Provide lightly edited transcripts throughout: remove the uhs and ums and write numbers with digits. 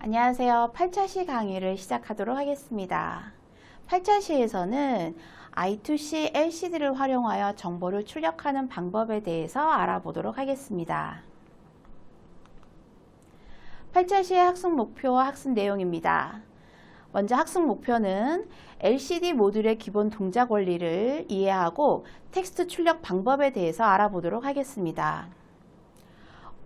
안녕하세요. 8차 시 강의를 시작하도록 하겠습니다. 8차 시에서는 I2C LCD를 활용하여 정보를 출력하는 방법에 대해서 알아보도록 하겠습니다. 8차 시의 학습 목표와 학습 내용입니다. 먼저 학습 목표는 LCD 모듈의 기본 동작 원리를 이해하고 텍스트 출력 방법에 대해서 알아보도록 하겠습니다.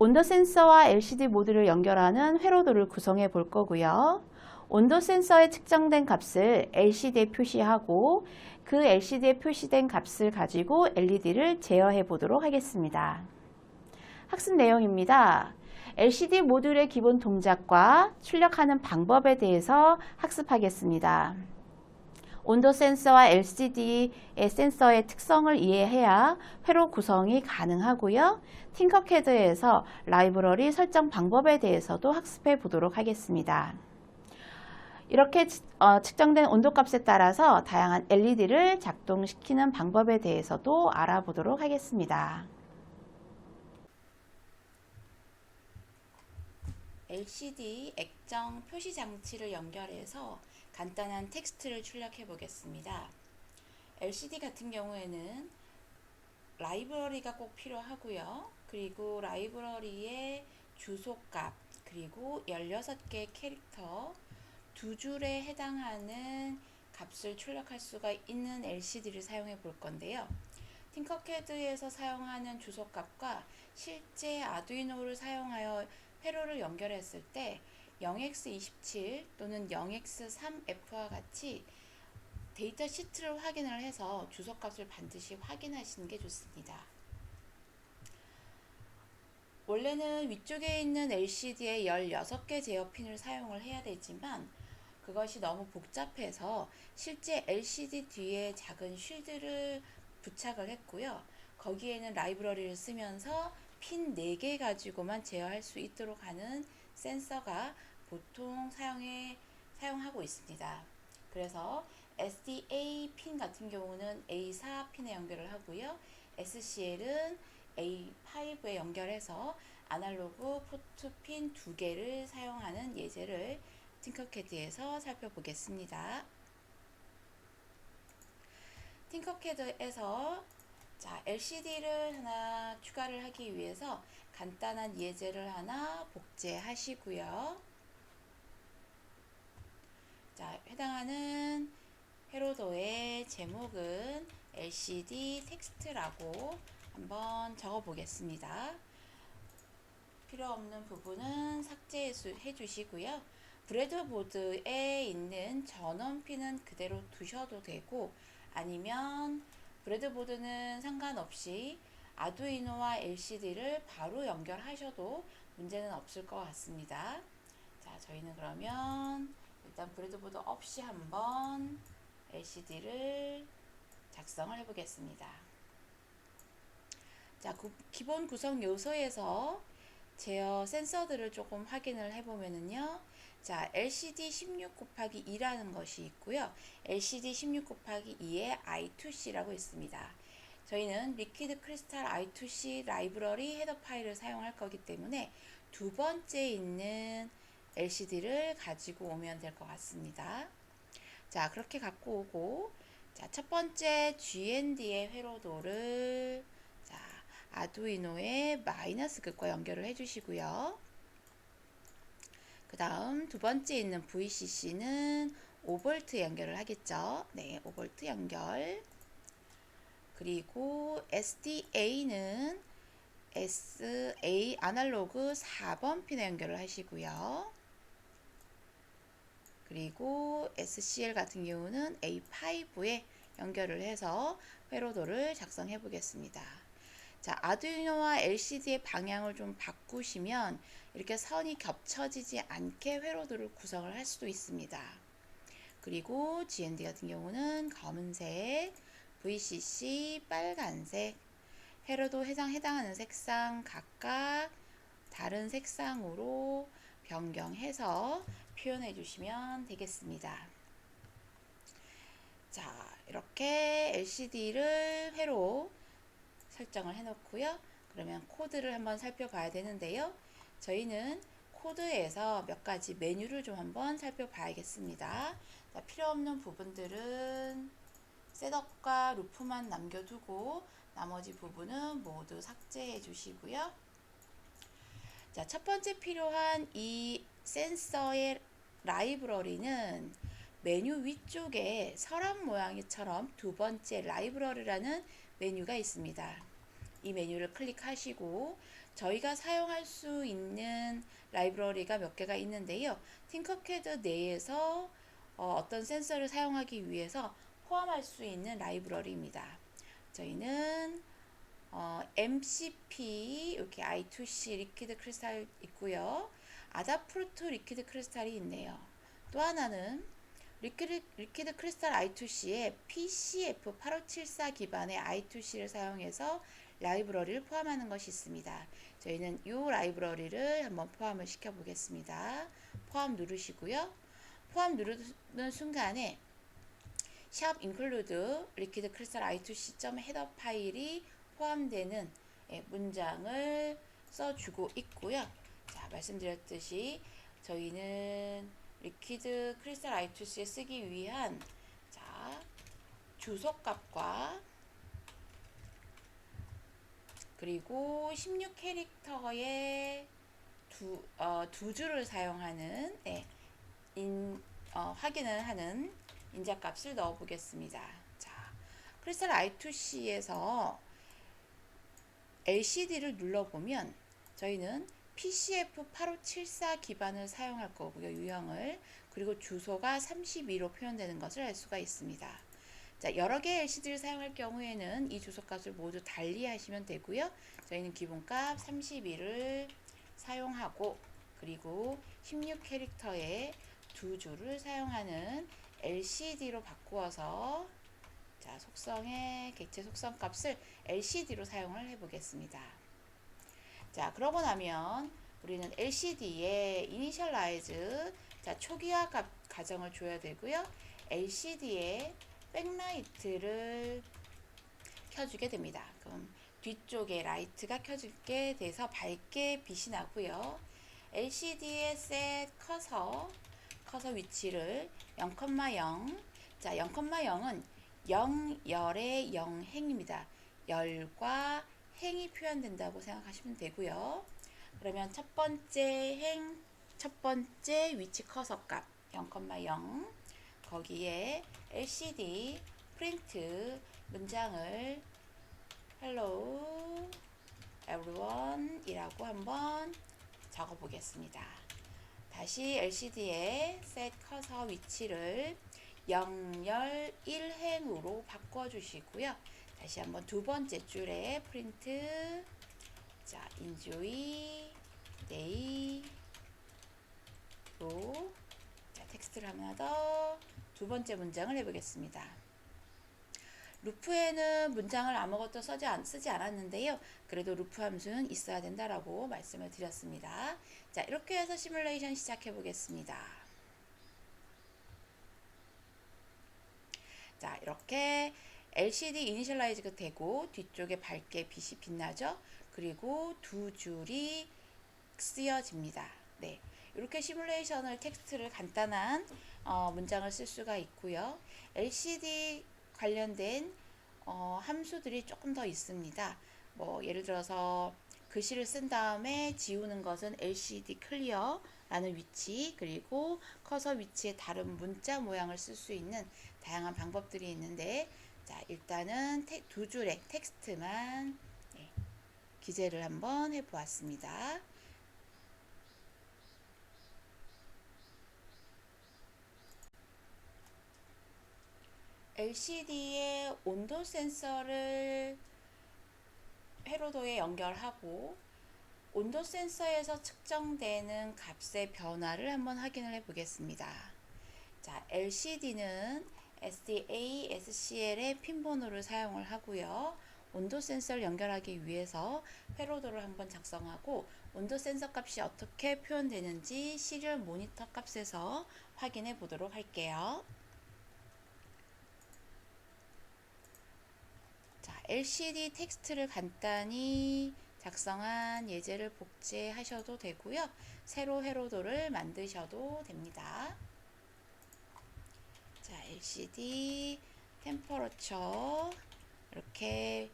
온도 센서와 LCD 모듈을 연결하는 회로도를 구성해 볼 거고요. 온도 센서에 측정된 값을 LCD에 표시하고 그 LCD에 표시된 값을 가지고 LED를 제어해 보도록 하겠습니다. 학습 내용입니다. LCD 모듈의 기본 동작과 출력하는 방법에 대해서 학습하겠습니다. 온도 센서와 LCD의 센서의 특성을 이해해야 회로 구성이 가능하고요. 팅커캐드에서 라이브러리 설정 방법에 대해서도 학습해 보도록 하겠습니다. 이렇게 측정된 온도값에 따라서 다양한 LED를 작동시키는 방법에 대해서도 알아보도록 하겠습니다. LCD 액정 표시 장치를 연결해서 간단한 텍스트를 출력해 보겠습니다. LCD 같은 경우에는 라이브러리가 꼭 필요하고요. 그리고 라이브러리의 주소값, 그리고 16개의 캐릭터, 두 줄에 해당하는 값을 출력할 수가 있는 LCD를 사용해 볼 건데요. 팅커캐드에서 사용하는 주소값과 실제 아두이노를 사용하여 회로를 연결했을 때 0x27 또는 0x3f와 같이 데이터 시트를 확인을 해서 주소값을 반드시 확인하시는 게 좋습니다. 원래는 위쪽에 있는 LCD에 16개 제어 핀을 사용을 해야 되지만 그것이 너무 복잡해서 실제 LCD 뒤에 작은 쉴드를 부착을 했고요. 거기에는 라이브러리를 쓰면서 핀 4개 가지고만 제어할 수 있도록 하는 센서가 보통 사용하고 있습니다. 그래서 SDA 핀 같은 경우는 A4 핀에 연결을 하고요. SCL은 A5에 연결해서 아날로그 포트 핀 2개를 사용하는 예제를 팅커캐드에서 살펴보겠습니다. 팅커캐드에서 LCD를 하나 추가를 하기 위해서 간단한 예제를 하나 복제하시고요. 해당하는 회로도의 제목은 LCD 텍스트라고 한번 적어 보겠습니다. 필요 없는 부분은 삭제해 주시고요. 브레드보드에 있는 전원핀은 그대로 두셔도 되고 아니면 브레드보드는 상관없이 아두이노와 LCD를 바로 연결하셔도 문제는 없을 것 같습니다. 저희는 그러면 일단 브레드보드 없이 한번 LCD를 작성을 해 보겠습니다. 기본 구성 요소에서 제어 센서들을 조금 확인을 해 보면은요. LCD 16 곱하기 2라는 것이 있고요. LCD 16 곱하기 2에 I2C라고 있습니다. 저희는 리퀴드 크리스탈 I2C 라이브러리 헤더 파일을 사용할 거기 때문에 두 번째 있는 LCD를 가지고 오면 될 것 같습니다. 그렇게 갖고 오고 첫 번째 GND의 회로도를 아두이노의 마이너스 극과 연결을 해주시고요. 그 다음 두 번째 있는 VCC는 5V 연결을 하겠죠. 네, 5V 연결. 그리고 SDA는 SA 아날로그 4번 핀에 연결을 하시고요. 그리고 SCL 같은 경우는 A5에 연결을 해서 회로도를 작성해 보겠습니다. 아두이노와 LCD의 방향을 좀 바꾸시면 이렇게 선이 겹쳐지지 않게 회로도를 구성을 할 수도 있습니다. 그리고 GND 같은 경우는 검은색, VCC 빨간색, 회로도 해당하는 색상 각각 다른 색상으로 변경해서 표현해 주시면 되겠습니다. 이렇게 LCD를 회로 설정을 해 놓고요. 그러면 코드를 한번 살펴봐야 되는데요. 저희는 코드에서 몇 가지 메뉴를 좀 한번 살펴봐야겠습니다. 자, 필요 없는 부분들은 셋업과 루프만 남겨두고 나머지 부분은 모두 삭제해 주시고요. 자, 첫 번째 필요한 이 센서의 라이브러리는 메뉴 위쪽에 서랍 모양처럼 두 번째 라이브러리라는 메뉴가 있습니다. 이 메뉴를 클릭하시고 저희가 사용할 수 있는 라이브러리가 몇 개가 있는데요. 팅커캐드 내에서 어떤 센서를 사용하기 위해서 포함할 수 있는 라이브러리입니다. 저희는 MCP 이렇게 I2C 리퀴드 크리스탈 있고요. 아다프루트 리퀴드 크리스탈이 있네요. 또 하나는 리퀴드 크리스탈 I2C에 PCF8574 기반의 I2C를 사용해서 라이브러리를 포함하는 것이 있습니다. 저희는 이 라이브러리를 한번 포함을 시켜 보겠습니다. 포함 누르시고요. 포함 누르는 순간에 샵 include liquid crystal i2c.header 파일이 포함되는 문장을 써주고 있고요. 자, 말씀드렸듯이 저희는 리퀴드 크리스탈 i2c에 쓰기 위한 자, 주소값과 그리고 16캐릭터의 두 줄을 사용하는 확인을 하는 인자값을 넣어 보겠습니다. 자, 크리스탈 i2c에서 LCD를 눌러보면 저희는 PCF8574 기반을 사용할 거고요. 유형을. 그리고 주소가 32로 표현되는 것을 알 수가 있습니다. 자, 여러 개의 LCD를 사용할 경우에는 이 주소값을 모두 달리 하시면 되고요. 저희는 기본값 32를 사용하고 그리고 16캐릭터의 두 줄을 사용하는 LCD로 바꾸어서 자, 속성의 객체 속성 값을 LCD로 사용을 해 보겠습니다. 자, 그러고 나면 우리는 LCD에 이니셜라이즈 자, 초기화 가정을 줘야 되고요. LCD에 백라이트를 켜주게 됩니다. 그럼 뒤쪽에 라이트가 켜지게 돼서 밝게 빛이 나고요. LCD의 셋 커서 위치를 0,0 자, 0,0은 0열의 0행입니다. 열과 행이 표현된다고 생각하시면 되고요. 그러면 첫 번째 위치 커서 값 0,0 거기에 LCD 프린트 문장을 Hello everyone 이라고 한번 적어 보겠습니다. 다시 LCD의 셋 커서 위치를 0열 1행으로 바꿔주시고요. 다시 한번 두 번째 줄에 프린트 자, enjoy day로 자, 텍스트를 하나 더 두 번째 문장을 해보겠습니다. 루프에는 문장을 아무것도 쓰지 않았는데요. 그래도 루프 함수는 있어야 된다라고 말씀을 드렸습니다. 자, 이렇게 해서 시뮬레이션 시작해 보겠습니다. 자, 이렇게 LCD 이니셜라이즈가 되고 뒤쪽에 밝게 빛이 빛나죠. 그리고 두 줄이 쓰여집니다. 네, 이렇게 시뮬레이션을 텍스트를 간단한 문장을 쓸 수가 있고요. LCD 관련된 함수들이 조금 더 있습니다. 뭐 예를 들어서 글씨를 쓴 다음에 지우는 것은 LCD 클리어 라는 위치 그리고 커서 위치에 다른 문자 모양을 쓸 수 있는 다양한 방법들이 있는데 자, 일단은 두 줄의 텍스트만 기재를 한번 해보았습니다. LCD의 온도 센서를 회로도에 연결하고 온도 센서에서 측정되는 값의 변화를 한번 확인을 해 보겠습니다. 자, LCD는 SDA, SCL의 핀번호를 사용을 하고요. 온도 센서를 연결하기 위해서 회로도를 한번 작성하고 온도 센서 값이 어떻게 표현되는지 시리얼 모니터 값에서 확인해 보도록 할게요. 자, LCD 텍스트를 간단히 작성한 예제를 복제하셔도 되고요. 새로 회로도를 만드셔도 됩니다. 자, LCD, 템퍼러처 이렇게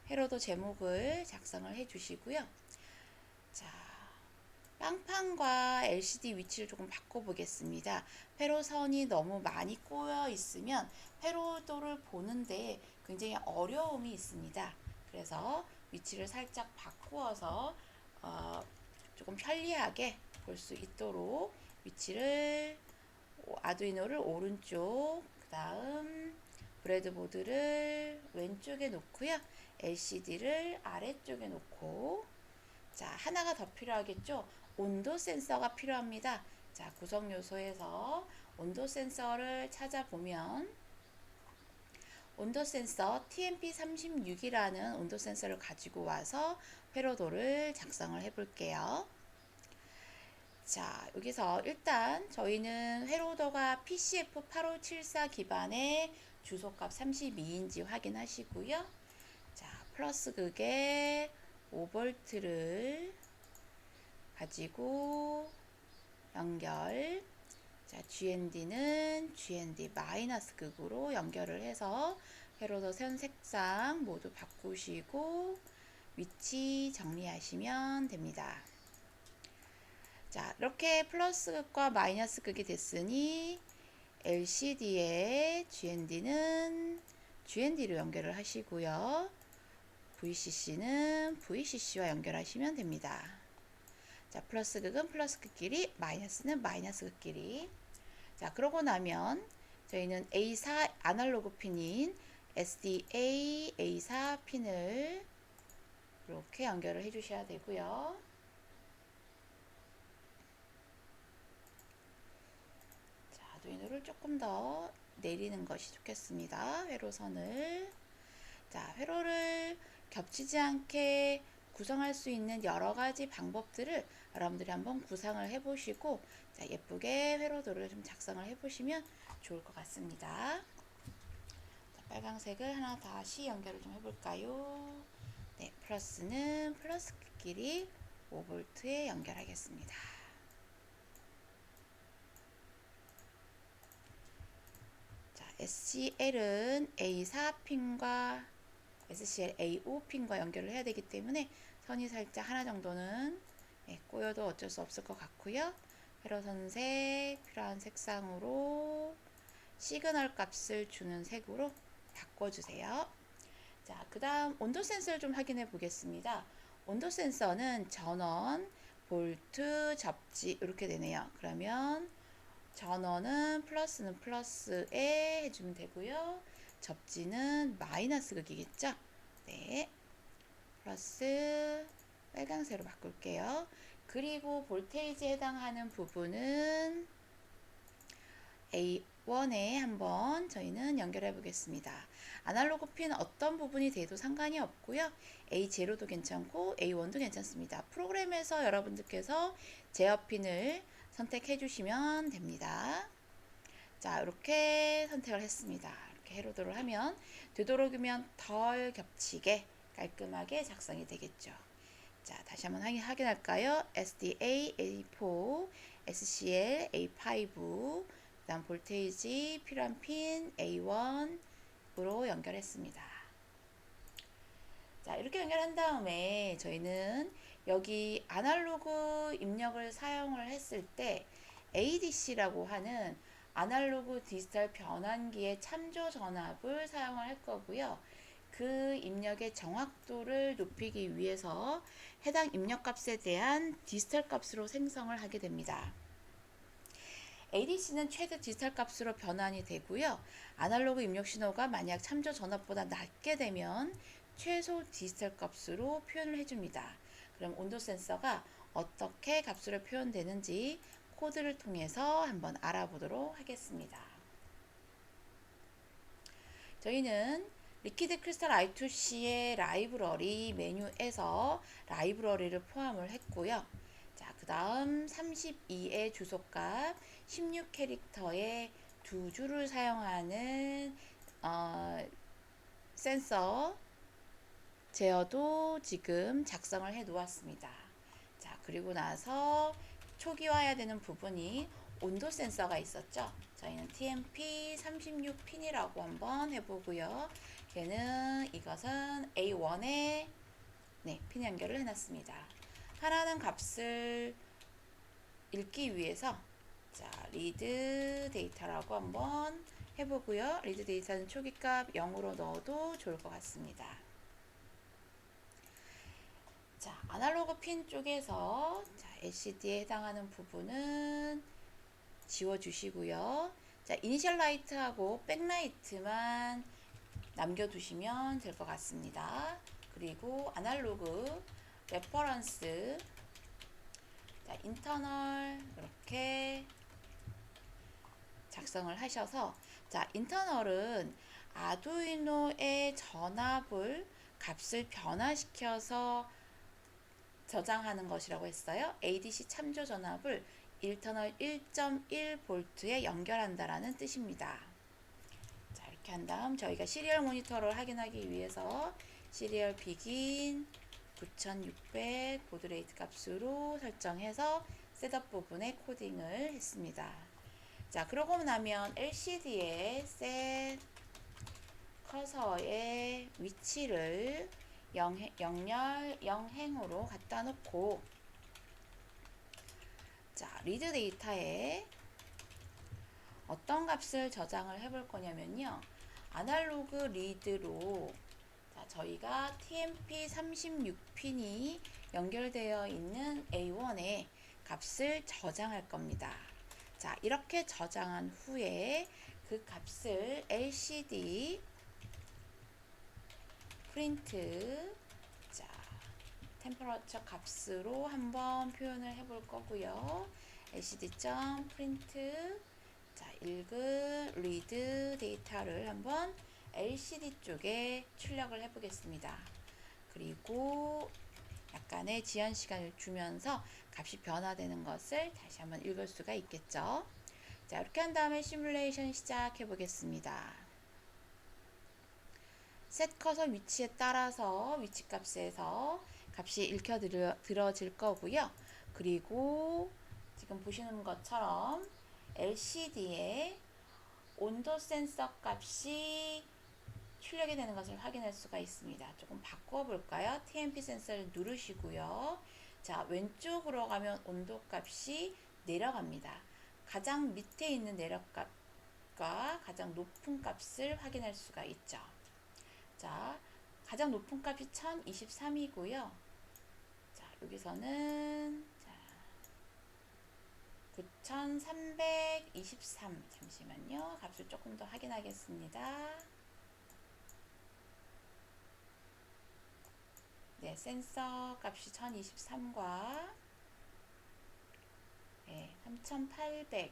회로도 제목을 작성을 해 주시고요. 자, 빵판과 LCD 위치를 조금 바꿔보겠습니다. 회로선이 너무 많이 꼬여 있으면 회로도를 보는데 굉장히 어려움이 있습니다. 그래서 위치를 살짝 바꾸어서 조금 편리하게 볼 수 있도록 위치를 아두이노를 오른쪽, 그 다음 브레드보드를 왼쪽에 놓고요. LCD를 아래쪽에 놓고, 자, 하나가 더 필요하겠죠? 온도 센서가 필요합니다. 자, 구성 요소에서 온도 센서를 찾아보면 온도 센서 TMP36이라는 온도 센서를 가지고 와서 회로도를 작성을 해 볼게요. 자, 여기서 일단 저희는 회로도가 PCF8574 기반의 주소값 32인지 확인하시고요. 자, 플러스 극에 5V를 가지고 연결. 자, GND는 GND 마이너스 극으로 연결을 해서 회로도 선 색상 모두 바꾸시고 위치 정리하시면 됩니다. 자, 이렇게 플러스 극과 마이너스 극이 됐으니 LCD에 GND는 GND로 연결을 하시고요. VCC는 VCC와 연결하시면 됩니다. 자, 플러스 극은 플러스 극끼리, 마이너스는 마이너스 극끼리. 자, 그러고 나면 저희는 A4 아날로그 핀인 SDA A4 핀을 이렇게 연결을 해 주셔야 되고요. 자, 아두이노를 조금 더 내리는 것이 좋겠습니다. 회로선을. 자, 회로를 겹치지 않게 구성할 수 있는 여러 가지 방법들을 여러분들이 한번 구상을 해보시고, 자, 예쁘게 회로도를 좀 작성을 해보시면 좋을 것 같습니다. 자, 빨강색을 하나 다시 연결을 좀 해볼까요? 네, 플러스는 플러스끼리 5V에 연결하겠습니다. 자, SCL은 A4핀과 SCL A5핀과 연결을 해야 되기 때문에 선이 살짝 하나 정도는 꼬여도 어쩔 수 없을 것 같고요. 회로선색 필요한 색상으로 시그널 값을 주는 색으로 바꿔주세요. 자, 그 다음 온도 센서를 좀 확인해 보겠습니다. 온도 센서는 전원, 볼트, 접지 이렇게 되네요. 그러면 전원은 플러스는 플러스에 해주면 되고요. 접지는 마이너스 극이겠죠? 네. 플러스 빨강색으로 바꿀게요. 그리고 볼테이지에 해당하는 부분은 A1에 한번 저희는 연결해 보겠습니다. 아날로그 핀 어떤 부분이 돼도 상관이 없고요. A0도 괜찮고 A1도 괜찮습니다. 프로그램에서 여러분들께서 제어 핀을 선택해 주시면 됩니다. 자, 이렇게 선택을 했습니다. 이렇게 회로도를 하면 되도록이면 덜 겹치게 깔끔하게 작성이 되겠죠. 자, 다시 한번 확인할까요? SDA A4, SCL A5, 그다음 볼테이지 필요한 핀 A1으로 연결했습니다. 자, 이렇게 연결한 다음에 저희는 여기 아날로그 입력을 사용을 했을 때 ADC라고 하는 아날로그 디지털 변환기의 참조 전압을 사용을 할 거고요. 그 입력의 정확도를 높이기 위해서 해당 입력 값에 대한 디지털 값으로 생성을 하게 됩니다. ADC는 최대 디지털 값으로 변환이 되고요. 아날로그 입력 신호가 만약 참조 전압보다 낮게 되면 최소 디지털 값으로 표현을 해줍니다. 그럼 온도 센서가 어떻게 값으로 표현되는지 코드를 통해서 한번 알아보도록 하겠습니다. 저희는 리퀴드 크리스탈 I2C의 라이브러리 메뉴에서 라이브러리를 포함을 했고요. 자, 그 다음 32의 주소값 16캐릭터의 두 줄을 사용하는 센서 제어도 지금 작성을 해 놓았습니다. 자, 그리고 나서 초기화해야 되는 부분이 온도 센서가 있었죠. 저희는 TMP 36핀이라고 한번 해보고요. 이것은 A1에 핀 연결을 해놨습니다. 하라는 값을 읽기 위해서 자, 리드 데이터라고 한번 해보고요. 리드 데이터는 초기값 0으로 넣어도 좋을 것 같습니다. 자, 아날로그 핀 쪽에서 자, LCD에 해당하는 부분은 지워주시고요. 자, 이니셜 라이트하고 백라이트만 남겨두시면 될 것 같습니다. 그리고 아날로그 레퍼런스 자, 인터널 이렇게 작성을 하셔서 자, 인터널은 아두이노의 전압을 값을 변화시켜서 저장하는 것이라고 했어요. ADC 참조 전압을 인터널 1.1V에 연결한다라는 뜻입니다. 자, 이렇게 한 다음 저희가 시리얼 모니터를 확인하기 위해서 시리얼 비긴 9600 보드레이트 값으로 설정해서 셋업 부분에 코딩을 했습니다. 자, 그러고 나면 LCD에 셋 커서의 위치를 0열 0행으로 갖다 놓고 자, 리드 데이터에 어떤 값을 저장을 해볼 거냐면요. 아날로그 리드로 자, 저희가 TMP 36핀이 연결되어 있는 A1에 값을 저장할 겁니다. 자, 이렇게 저장한 후에 그 값을 LCD 프린트 자, 템퍼러처 값으로 한번 표현을 해볼 거고요. LCD.print 자, 읽을 리드 데이터를 한번 LCD 쪽에 출력을 해보겠습니다. 그리고 약간의 지연 시간을 주면서 값이 변화되는 것을 다시 한번 읽을 수가 있겠죠. 자, 이렇게 한 다음에 시뮬레이션 시작해 보겠습니다. 셋 커서 위치에 따라서 위치 값에서 값이 읽혀들어질 거고요. 그리고 지금 보시는 것처럼 LCD에 온도 센서 값이 출력이 되는 것을 확인할 수가 있습니다. 조금 바꿔 볼까요? TMP 센서를 누르시고요. 자, 왼쪽으로 가면 온도 값이 내려갑니다. 가장 밑에 있는 내려값과 가장 높은 값을 확인할 수가 있죠. 자, 가장 높은 값이 1023이고요. 자, 여기서는 9323 잠시만요. 값을 조금 더 확인하겠습니다. 네, 센서 값이 1023과 3800,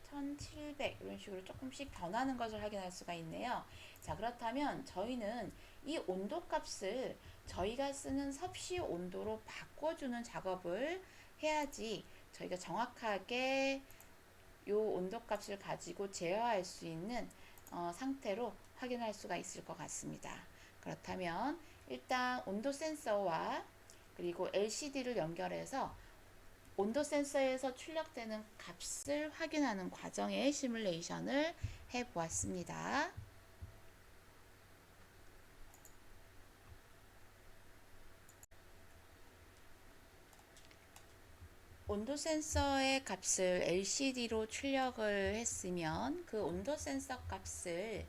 1700 이런 식으로 조금씩 변하는 것을 확인할 수가 있네요. 자, 그렇다면 저희는 이 온도 값을 저희가 쓰는 섭씨 온도로 바꿔주는 작업을 해야지 저희가 정확하게 이 온도 값을 가지고 제어할 수 있는 상태로 확인할 수가 있을 것 같습니다. 그렇다면 일단 온도 센서와 그리고 LCD를 연결해서 온도 센서에서 출력되는 값을 확인하는 과정의 시뮬레이션을 해 보았습니다. 온도 센서의 값을 LCD로 출력을 했으면 그 온도 센서 값을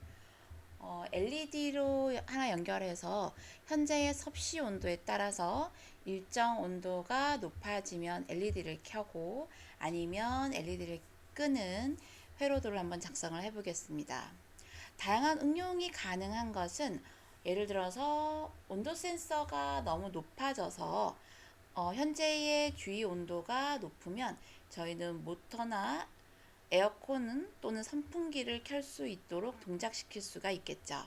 LED로 하나 연결해서 현재의 섭씨 온도에 따라서 일정 온도가 높아지면 LED를 켜고 아니면 LED를 끄는 회로도를 한번 작성을 해 보겠습니다. 다양한 응용이 가능한 것은 예를 들어서 온도 센서가 너무 높아져서 현재의 주위 온도가 높으면 저희는 모터나 에어컨은 또는 선풍기를 켤 수 있도록 동작시킬 수가 있겠죠.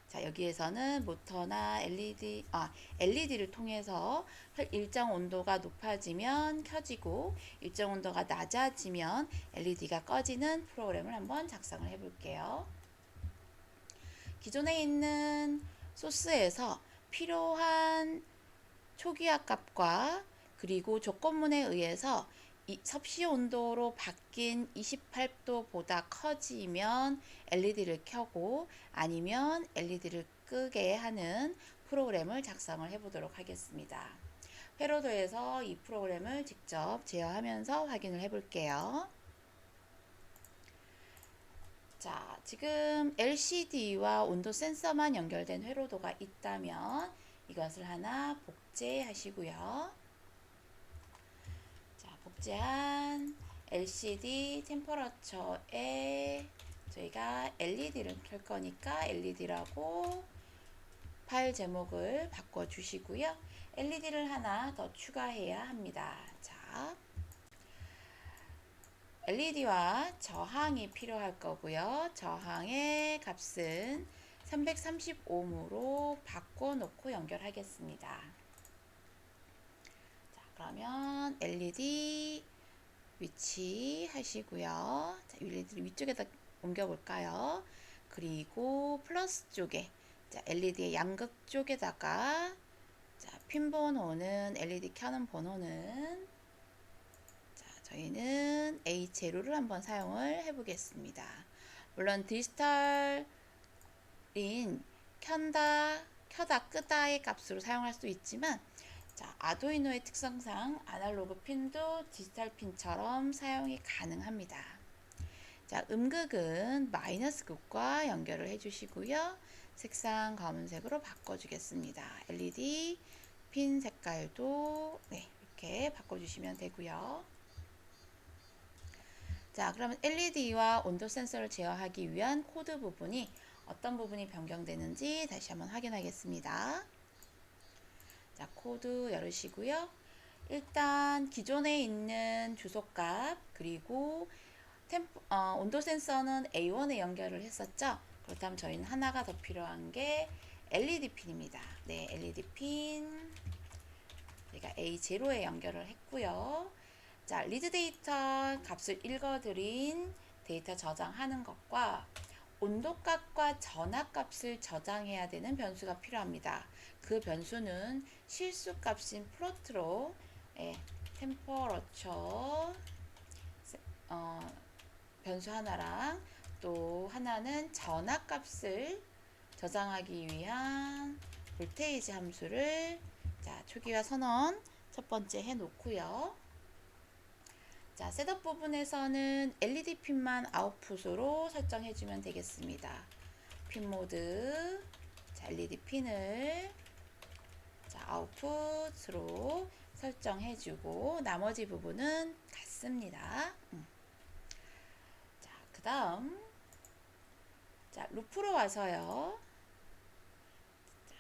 자, 여기에서는 모터나 LED를 통해서 일정 온도가 높아지면 켜지고 일정 온도가 낮아지면 LED가 꺼지는 프로그램을 한번 작성을 해 볼게요. 기존에 있는 소스에서 필요한 초기화 값과 그리고 조건문에 의해서 이 섭씨 온도로 바뀐 28도보다 커지면 LED를 켜고 아니면 LED를 끄게 하는 프로그램을 작성을 해 보도록 하겠습니다. 회로도에서 이 프로그램을 직접 제어하면서 확인을 해 볼게요. 자, 지금 LCD와 온도 센서만 연결된 회로도가 있다면 이것을 하나 복제하시고요. 자, 복제한 LCD 템퍼러처에 저희가 LED를 켤 거니까 LED라고 파일 제목을 바꿔 주시고요. LED를 하나 더 추가해야 합니다. 자, LED와 저항이 필요할 거고요. 저항의 값은 330ohm으로 바꿔놓고 연결하겠습니다. 자, 그러면 LED 위치하시고요. 자, LED를 위쪽에다 옮겨볼까요? 그리고 플러스 쪽에 자, LED의 양극 쪽에다가 자, 핀 번호는 LED 켜는 번호는 저희는 H0를 한번 사용을 해 보겠습니다. 물론 디지털인 켜다 끄다의 값으로 사용할 수 있지만 자, 아두이노의 특성상 아날로그 핀도 디지털 핀처럼 사용이 가능합니다. 자, 음극은 마이너스 극과 연결을 해 주시고요. 색상 검은색으로 바꿔 주겠습니다. LED 핀 색깔도 네, 이렇게 바꿔 주시면 되고요. 자, 그러면 LED와 온도 센서를 제어하기 위한 코드 부분이 어떤 부분이 변경되는지 다시 한번 확인하겠습니다. 자, 코드 열으시고요. 일단 기존에 있는 주소값 그리고 온도 센서는 A1에 연결을 했었죠. 그렇다면 저희는 하나가 더 필요한 게 LED 핀입니다. 네, LED 핀 저희가 A0에 연결을 했고요. 자, 리드 데이터 값을 읽어드린 데이터 저장하는 것과 온도값과 전압값을 저장해야 되는 변수가 필요합니다. 그 변수는 실수값인 플로트로 템퍼러처 변수 하나랑 또 하나는 전압값을 저장하기 위한 볼테이지 함수를 자, 초기화 선언 첫 번째 해 놓고요. 자, 셋업 부분에서는 LED 핀만 아웃풋으로 설정해 주면 되겠습니다. 핀 모드, 자, LED 핀을 자, 아웃풋으로 설정해 주고 나머지 부분은 같습니다. 자, 그 다음 자, 루프로 와서요. 자,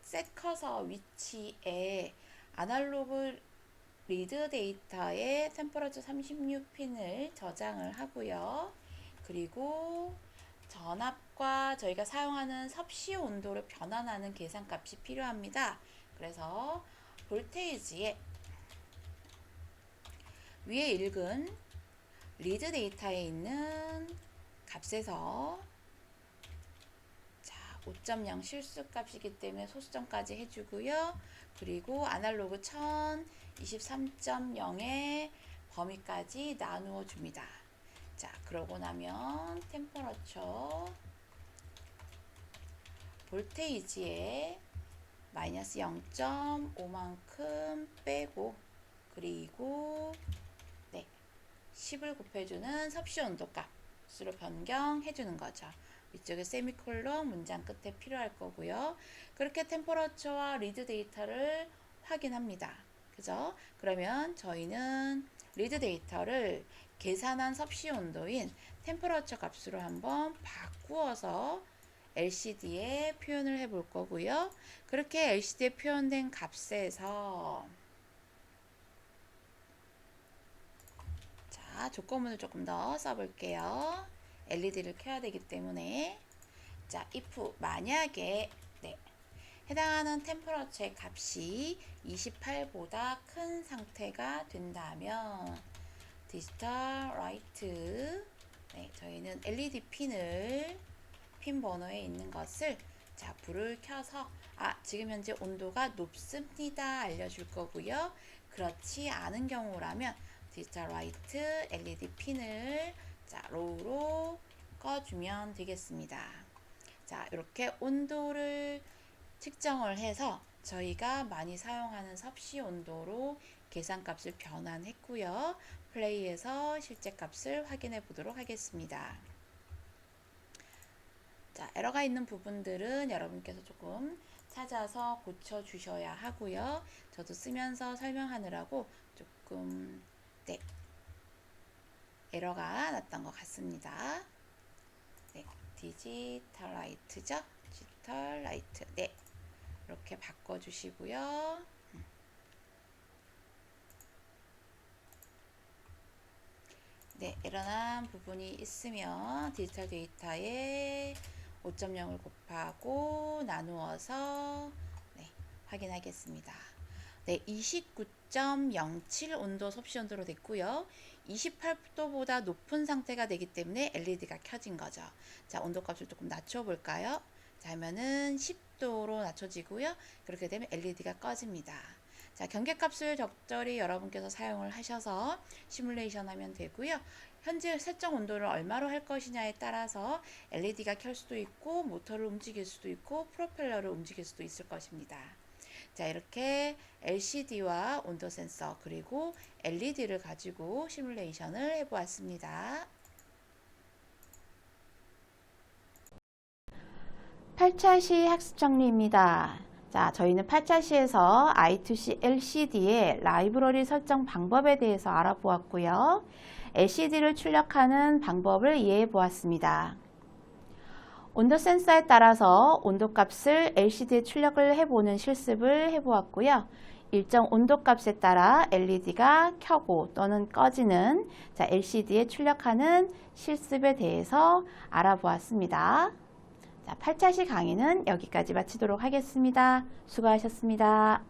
셋 커서 위치에 아날로그 리드 데이터에 템퍼러처 36핀을 저장을 하고요. 그리고 전압과 저희가 사용하는 섭씨 온도를 변환하는 계산값이 필요합니다. 그래서 볼테이지에 위에 읽은 리드 데이터에 있는 값에서 5.0 실수값이기 때문에 소수점까지 해주고요. 그리고 아날로그 1023.0의 범위까지 나누어 줍니다. 자, 그러고 나면 템퍼러처 볼테이지에 마이너스 0.5만큼 빼고 그리고 네, 10을 곱해주는 섭씨 온도 값으로 변경해 주는 거죠. 이쪽에 세미콜론 문장 끝에 필요할 거고요. 그렇게 템퍼러처와 리드 데이터를 확인합니다. 그죠? 그러면 저희는 리드 데이터를 계산한 섭씨 온도인 템퍼러처 값으로 한번 바꾸어서 LCD에 표현을 해 볼 거고요. 그렇게 LCD에 표현된 값에서 자, 조건문을 조금 더 써볼게요. LED를 켜야 되기 때문에 자, if 만약에 네, 해당하는 템퍼러처의 값이 28보다 큰 상태가 된다면 디지털 라이트 네, 저희는 LED 핀을 핀 번호에 있는 것을 자, 불을 켜서 지금 현재 온도가 높습니다. 알려줄 거고요. 그렇지 않은 경우라면 디지털 라이트 LED 핀을 로우로 꺼주면 되겠습니다. 자, 이렇게 온도를 측정을 해서 저희가 많이 사용하는 섭씨 온도로 계산값을 변환했고요. 플레이에서 실제 값을 확인해 보도록 하겠습니다. 자, 에러가 있는 부분들은 여러분께서 조금 찾아서 고쳐 주셔야 하고요. 저도 쓰면서 설명하느라고 조금 에러가 났던 것 같습니다. 디지털 라이트죠? 디지털 라이트. 이렇게 바꿔주시고요. 에러난 부분이 있으면 디지털 데이터에 5.0을 곱하고 나누어서 확인하겠습니다. 29.07 온도 섭씨 온도로 됐고요. 28도보다 높은 상태가 되기 때문에 LED가 켜진 거죠. 자, 온도값을 조금 낮춰볼까요? 자, 하면은 10도로 낮춰지고요. 그렇게 되면 LED가 꺼집니다. 자, 경계값을 적절히 여러분께서 사용을 하셔서 시뮬레이션 하면 되고요. 현재 설정 온도를 얼마로 할 것이냐에 따라서 LED가 켤 수도 있고 모터를 움직일 수도 있고 프로펠러를 움직일 수도 있을 것입니다. 자, 이렇게 LCD와 온도 센서 그리고 LED를 가지고 시뮬레이션을 해보았습니다. 8차 시 학습 정리입니다. 자, 저희는 8차 시에서 I2C LCD의 라이브러리 설정 방법에 대해서 알아보았고요. LCD를 출력하는 방법을 이해해 보았습니다. 온도 센서에 따라서 온도값을 LCD에 출력을 해보는 실습을 해보았고요. 일정 온도값에 따라 LED가 켜고 또는 꺼지는 LCD에 출력하는 실습에 대해서 알아보았습니다. 자, 8차시 강의는 여기까지 마치도록 하겠습니다. 수고하셨습니다.